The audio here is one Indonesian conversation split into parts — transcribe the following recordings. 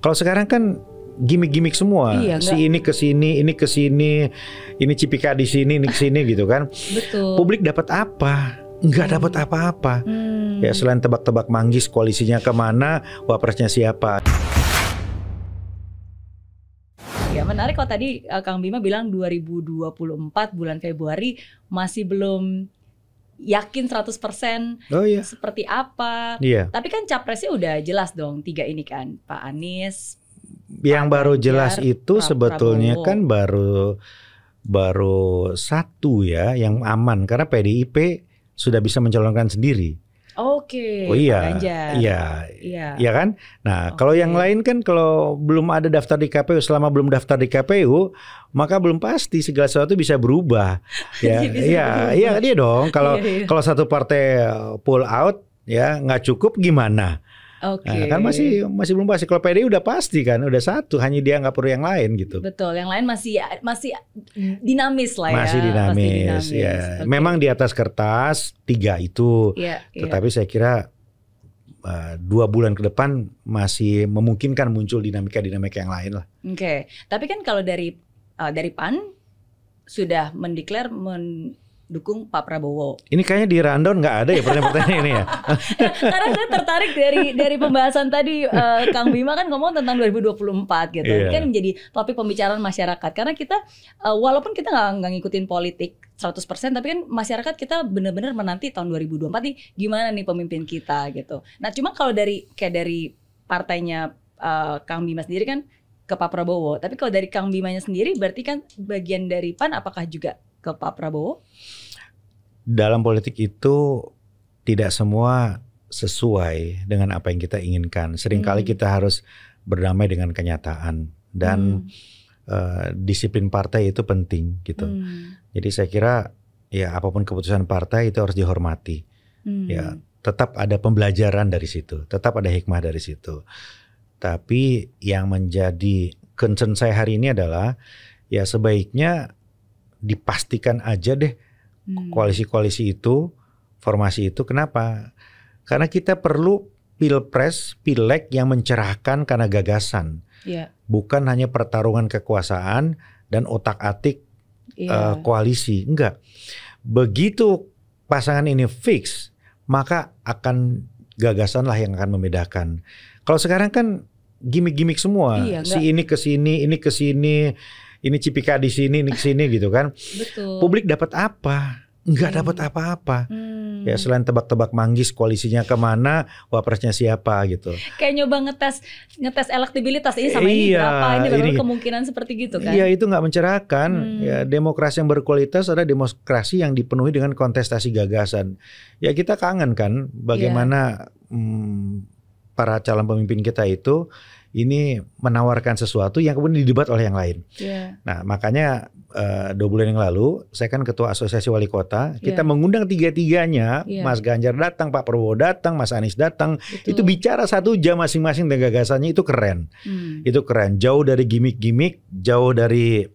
Kalau sekarang kan gimmick-gimmick semua. Iya, si ini ke sini, ini ke sini, ini Cipika di sini, ini ke sini gitu kan. Betul. Publik dapat apa? Nggak dapat apa-apa. Ya selain tebak-tebak manggis koalisinya kemana, wapresnya siapa. Ya menarik kalau tadi Kang Bima bilang 2024 bulan Februari masih belum yakin 100% Oh iya. seperti apa. Iya. Tapi kan capresnya udah jelas dong, 3 ini kan, Pak Anies. Yang Pak baru Ganjar, jelas itu Pak sebetulnya Prabowo. kan baru satu ya yang aman karena PDIP sudah bisa mencalonkan sendiri. Oke, Oh iya, Pak Ganjar. Iya. iya kan. Nah kalau yang lain kan kalau belum ada daftar di KPU, selama belum daftar di KPU maka belum pasti segala sesuatu bisa berubah. Ya, Bisa iya, berubah. iya dia dong. Kalau Iya. kalau satu partai pull out ya nggak cukup gimana? Oke. Nah, kan masih belum pasti. Kalau PDI udah pasti kan, udah satu, hanya dia nggak perlu yang lain gitu. Betul, yang lain masih dinamis lah ya. Masih dinamis, ya. Oke. Memang di atas kertas 3 itu, Iya, iya. tetapi saya kira 2 bulan ke depan masih memungkinkan muncul dinamika yang lain lah. Oke, tapi kan kalau dari PAN sudah mendeklar mendukung Pak Prabowo. Ini kayaknya di rundown nggak ada ya pertanyaan-pertanyaan ini ya. Karena saya tertarik dari pembahasan tadi, Kang Bima kan ngomong tentang 2024 gitu. Iya. Ini kan menjadi topik pembicaraan masyarakat. Karena kita walaupun kita nggak ngikutin politik 100%, tapi kan masyarakat kita benar-benar menanti tahun 2024 nih gimana nih pemimpin kita gitu. Nah, cuma kalau dari partainya Kang Bima sendiri kan ke Pak Prabowo. Tapi kalau dari Kang Bimanya sendiri berarti kan bagian dari PAN apakah juga ke Pak Prabowo? Dalam politik itu tidak semua sesuai dengan apa yang kita inginkan. Seringkali kita harus berdamai dengan kenyataan dan disiplin partai itu penting gitu. Jadi saya kira ya apapun keputusan partai itu harus dihormati. Ya tetap ada pembelajaran dari situ, tetap ada hikmah dari situ. Tapi yang menjadi concern saya hari ini adalah ya sebaiknya dipastikan aja deh koalisi-koalisi itu, formasi itu. Kenapa? Karena kita perlu pilpres, pileg yang mencerahkan karena gagasan. Iya. Bukan hanya pertarungan kekuasaan dan otak-atik koalisi. Enggak. Begitu pasangan ini fix, maka akan gagasan lah yang akan membedakan. Kalau sekarang kan gimmick-gimmick semua. Iya, si ini ke sini, ini ke sini. Ini Cipika di sini, ini ke sini gitu kan. Betul. Publik dapat apa? Nggak dapat apa-apa. Ya selain tebak-tebak manggis koalisinya kemana, wapresnya siapa gitu. Kayak nyoba ngetes elektabilitas ini sama ini berapa, ini baru kemungkinan seperti gitu kan. Iya, itu nggak mencerahkan. Ya demokrasi yang berkualitas adalah demokrasi yang dipenuhi dengan kontestasi gagasan. Ya kita kangen kan bagaimana para calon pemimpin kita itu ini menawarkan sesuatu yang kemudian didebat oleh yang lain. Nah makanya 2 bulan yang lalu saya kan ketua asosiasi wali kota. Kita mengundang 3-3-nya, Mas Ganjar datang, Pak Prabowo datang, Mas Anies datang. Itu bicara 1 jam masing-masing dengan gagasannya. Itu keren. Itu keren. Jauh dari gimmick-gimmick, jauh dari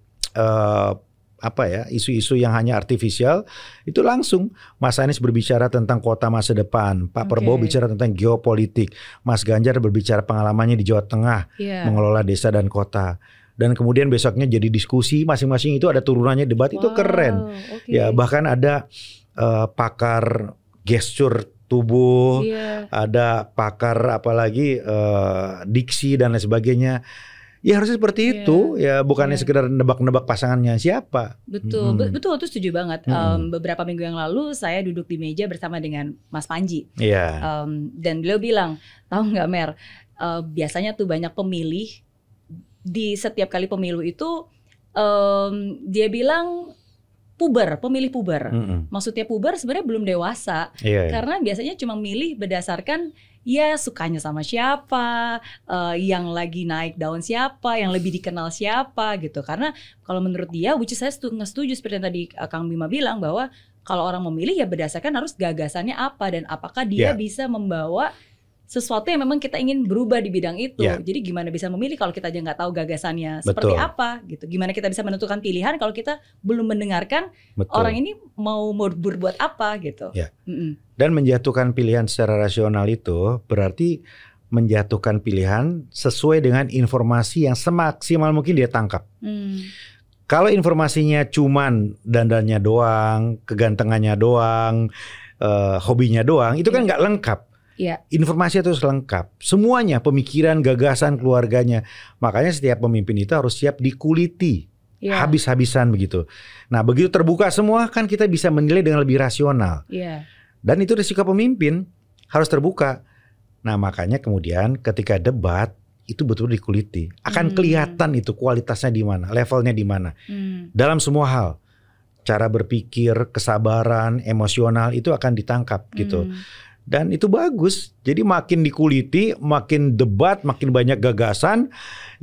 isu-isu yang hanya artifisial. Itu langsung Mas Anies berbicara tentang kota masa depan, Pak Prabowo bicara tentang geopolitik, Mas Ganjar berbicara pengalamannya di Jawa Tengah mengelola desa dan kota. Dan kemudian besoknya jadi diskusi, masing-masing itu ada turunannya, debat. Itu keren. Ya bahkan ada pakar gestur tubuh, ada pakar apalagi diksi dan lain sebagainya. Ya harusnya seperti itu, ya bukannya sekedar nebak-nebak pasangannya siapa. Betul, betul, itu setuju banget. Beberapa minggu yang lalu saya duduk di meja bersama dengan Mas Panji. Dan beliau bilang, tahu nggak Mer, biasanya tuh banyak pemilih di setiap kali pemilu itu, dia bilang pemilih puber. Maksudnya puber sebenarnya belum dewasa, karena biasanya cuma milih berdasarkan ya sukanya sama siapa, yang lagi naik daun siapa, yang lebih dikenal siapa gitu. Karena kalau menurut dia, which is saya setuju seperti yang tadi Kang Bima bilang, bahwa kalau orang memilih ya berdasarkan harus gagasannya apa dan apakah dia bisa membawa sesuatu yang memang kita ingin berubah di bidang itu. Jadi gimana bisa memilih kalau kita aja nggak tahu gagasannya seperti apa gitu. Gimana kita bisa menentukan pilihan kalau kita belum mendengarkan orang ini mau berbuat apa gitu. Dan menjatuhkan pilihan secara rasional itu berarti menjatuhkan pilihan sesuai dengan informasi yang semaksimal mungkin dia tangkap. Kalau informasinya cuman dandannya doang, kegantengannya doang, hobinya doang, itu kan nggak lengkap. Informasi itu harus lengkap. Semuanya, pemikiran, gagasan, keluarganya. Makanya setiap pemimpin itu harus siap dikuliti. Habis-habisan begitu. Nah begitu terbuka semua kan kita bisa menilai dengan lebih rasional. Dan itu risiko pemimpin harus terbuka. Nah makanya kemudian ketika debat itu betul dikuliti. Akan kelihatan itu kualitasnya di mana, levelnya di mana. Dalam semua hal. Cara berpikir, kesabaran, emosional itu akan ditangkap gitu. Dan itu bagus. Jadi makin dikuliti, makin debat, makin banyak gagasan,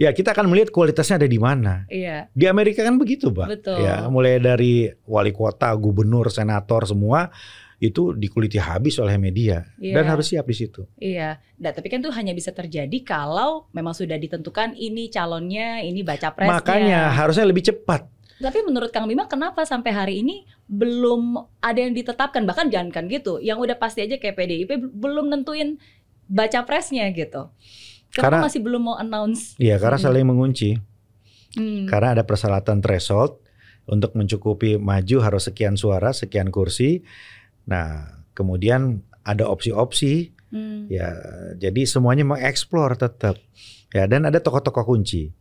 ya kita akan melihat kualitasnya ada di mana. Di Amerika kan begitu, Pak. Betul. Ya, mulai dari wali kota, gubernur, senator semua itu dikuliti habis oleh media dan harus siap di situ. Nah, tapi kan itu hanya bisa terjadi kalau memang sudah ditentukan ini calonnya, ini baca presnya. Makanya harusnya lebih cepat. Tapi menurut Kang Bima kenapa sampai hari ini belum ada yang ditetapkan? Bahkan jangankan gitu, yang udah pasti aja kayak PDIP belum nentuin baca presnya gitu. Karena masih belum mau announce? Iya, karena saling mengunci. Karena ada persyaratan threshold untuk mencukupi maju harus sekian suara, sekian kursi. Nah, kemudian ada opsi-opsi, ya, jadi semuanya mengeksplor tetap, ya, dan ada tokoh-tokoh kunci,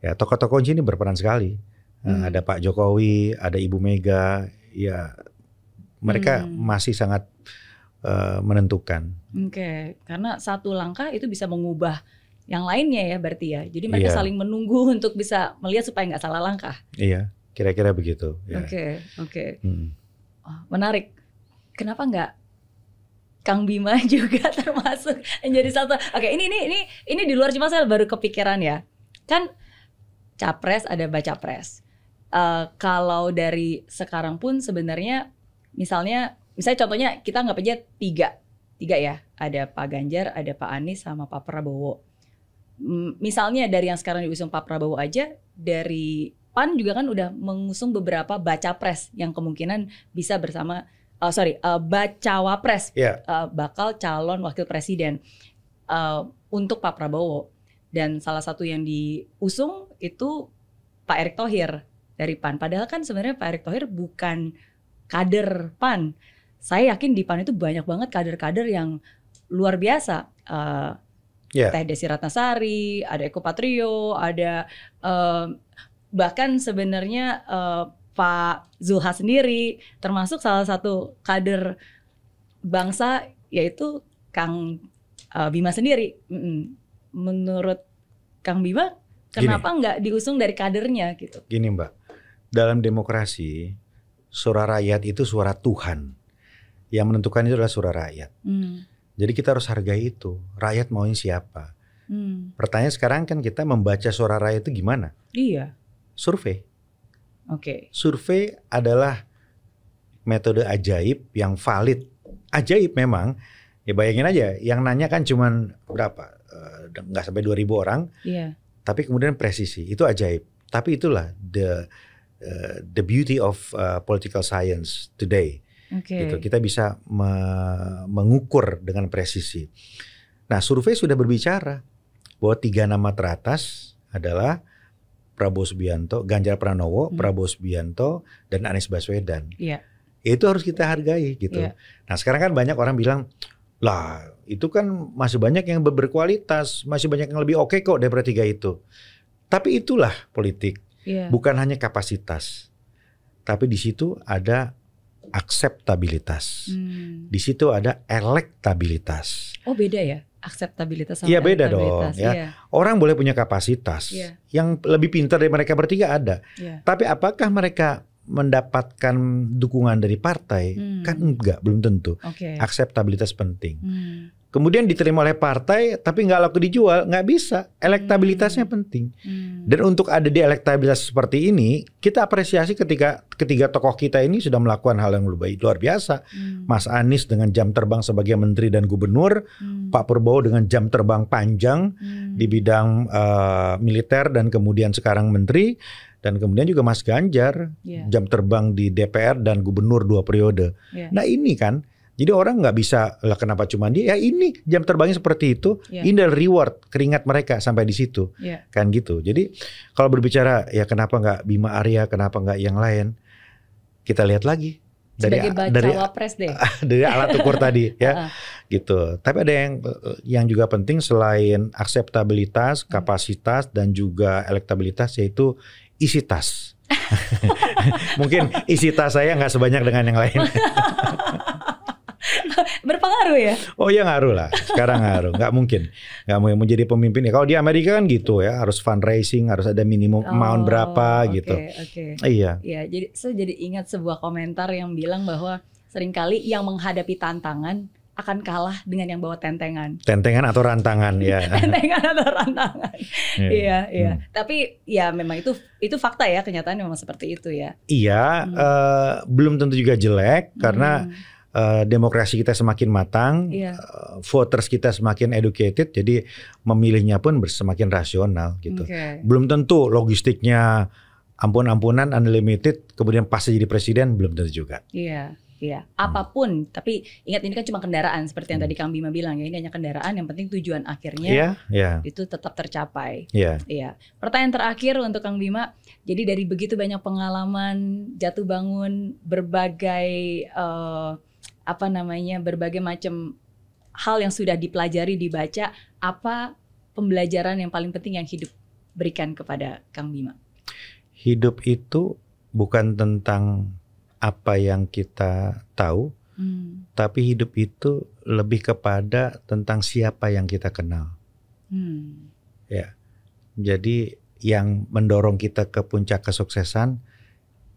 ya, tokoh-tokoh kunci ini berperan sekali, ada Pak Jokowi, ada Ibu Mega, ya, mereka masih sangat menentukan. Karena satu langkah itu bisa mengubah yang lainnya ya, berarti ya, jadi mereka saling menunggu untuk bisa melihat supaya nggak salah langkah. Iya, kira-kira begitu. Ya. Menarik. Kenapa nggak Kang Bima juga termasuk menjadi satu? Ini di luar, cuma saya baru kepikiran ya. Kan capres ada baca pres. Kalau dari sekarang pun sebenarnya misalnya contohnya kita anggap aja tiga ya. Ada Pak Ganjar, ada Pak Anies sama Pak Prabowo. Misalnya dari yang sekarang diusung Pak Prabowo aja, dari PAN juga kan udah mengusung beberapa baca pres yang kemungkinan bisa bersama bacawa pres, bakal calon wakil presiden untuk Pak Prabowo. Dan salah satu yang diusung itu Pak Erick Thohir dari PAN. Padahal kan sebenarnya Pak Erick Thohir bukan kader PAN. Saya yakin di PAN itu banyak banget kader-kader yang luar biasa. Teh Desi Ratnasari, ada Eko Patrio, ada bahkan sebenarnya Pak Zulhas sendiri termasuk salah satu kader bangsa, yaitu Kang Bima sendiri. Menurut Kang Bima, kenapa nggak diusung dari kadernya gitu? Gini Mbak, dalam demokrasi suara rakyat itu suara Tuhan. Yang menentukan itu adalah suara rakyat. Jadi kita harus hargai itu. Rakyat maunya siapa? Pertanyaan sekarang kan kita membaca suara rakyat itu gimana? Survei. Survei adalah metode ajaib yang valid. Ajaib memang. Ya bayangin aja, yang nanya kan cuman berapa? Nggak sampai 2.000 orang. Tapi kemudian presisi. Itu ajaib. Tapi itulah the beauty of political science today. Gitu. Kita bisa mengukur dengan presisi. Nah, survei sudah berbicara bahwa 3 nama teratas adalah Prabowo Subianto, Ganjar Pranowo, Prabowo Subianto, dan Anies Baswedan. Itu harus kita hargai gitu. Nah sekarang kan banyak orang bilang, lah itu kan masih banyak yang berkualitas, masih banyak yang lebih oke kok daripada 3 itu. Tapi itulah politik, bukan hanya kapasitas, tapi di situ ada akseptabilitas, di situ ada elektabilitas. Oh beda ya? Akseptabilitas sama beda dong ya. Orang boleh punya kapasitas yang lebih pintar dari mereka bertiga ada. Tapi apakah mereka mendapatkan dukungan dari partai? Kan enggak, belum tentu. Akseptabilitas penting. Kemudian diterima oleh partai tapi nggak laku dijual, nggak bisa. Elektabilitasnya penting. Dan untuk ada di elektabilitas seperti ini, kita apresiasi ketika ketiga tokoh kita ini sudah melakukan hal yang luar biasa. Mas Anies dengan jam terbang sebagai menteri dan gubernur, Pak Prabowo dengan jam terbang panjang di bidang militer dan kemudian sekarang menteri, dan kemudian juga Mas Ganjar jam terbang di DPR dan gubernur 2 periode. Nah ini kan Jadi orang nggak bisa lah kenapa cuma dia, ya ini jam terbangnya seperti itu, ini adalah reward keringat mereka sampai di situ, kan gitu. Jadi kalau berbicara ya kenapa nggak Bima Arya, kenapa nggak yang lain, kita lihat lagi dari wapres deh. Dari alat ukur tadi ya, gitu. Tapi ada yang juga penting selain akseptabilitas, kapasitas dan juga elektabilitas, yaitu isi tas. Mungkin isi tas saya nggak sebanyak dengan yang lain. Berpengaruh ya? Oh ya ngaruh lah. Sekarang ngaruh. Nggak mungkin menjadi pemimpin ya. Kalau di Amerika kan gitu ya, harus fundraising, harus ada minimum amount berapa gitu. Iya. Iya. Jadi saya jadi ingat sebuah komentar yang bilang bahwa seringkali yang menghadapi tantangan akan kalah dengan yang bawa tentengan. Tentengan atau rantangan ya. Tentengan atau rantangan. Iya. Tapi ya memang itu fakta ya, kenyataan memang seperti itu ya. Iya. Belum tentu juga jelek karena demokrasi kita semakin matang, voters kita semakin educated, jadi memilihnya pun semakin rasional gitu. Belum tentu logistiknya ampun-ampunan, unlimited, kemudian pas jadi presiden belum tentu juga. Iya. Apapun, tapi ingat ini kan cuma kendaraan seperti yang tadi Kang Bima bilang ya, ini hanya kendaraan, yang penting tujuan akhirnya itu tetap tercapai. Iya. Pertanyaan terakhir untuk Kang Bima, jadi dari begitu banyak pengalaman jatuh bangun, berbagai berbagai macam hal yang sudah dipelajari, dibaca, apa pembelajaran yang paling penting yang hidup berikan kepada Kang Bima? Hidup itu bukan tentang apa yang kita tahu, tapi hidup itu lebih kepada tentang siapa yang kita kenal. Ya, jadi yang mendorong kita ke puncak kesuksesan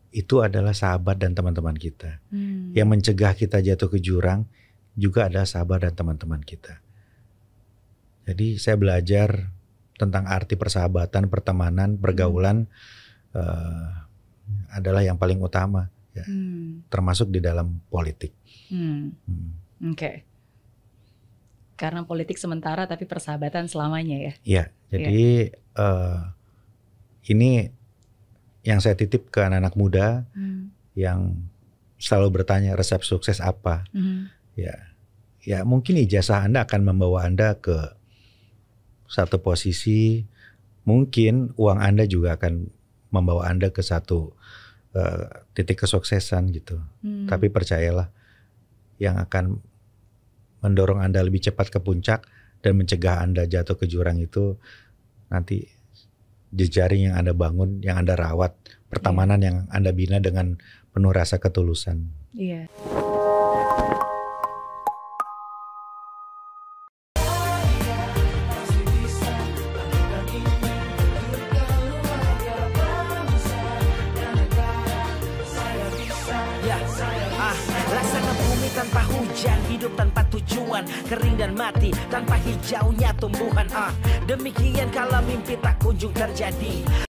itu adalah sahabat dan teman-teman kita. Yang mencegah kita jatuh ke jurang juga adalah sahabat dan teman-teman kita. Jadi saya belajar tentang arti persahabatan, pertemanan, pergaulan adalah yang paling utama, ya. Termasuk di dalam politik. Oke. Karena politik sementara tapi persahabatan selamanya ya. Iya, jadi ini yang saya titip ke anak-anak muda yang selalu bertanya resep sukses apa. Ya mungkin ijazah Anda akan membawa Anda ke satu posisi, mungkin uang Anda juga akan membawa Anda ke satu titik kesuksesan gitu. Tapi percayalah, yang akan mendorong Anda lebih cepat ke puncak dan mencegah Anda jatuh ke jurang itu nanti jejaring yang Anda bangun, yang Anda rawat, pertemanan yang Anda bina dengan penuh rasa ketulusan. Iya. Tanpa hujan, hidup tanpa tujuan, kering dan mati tanpa hijaunya tumbuhan. Demikian kalau mimpi tak kunjung terjadi.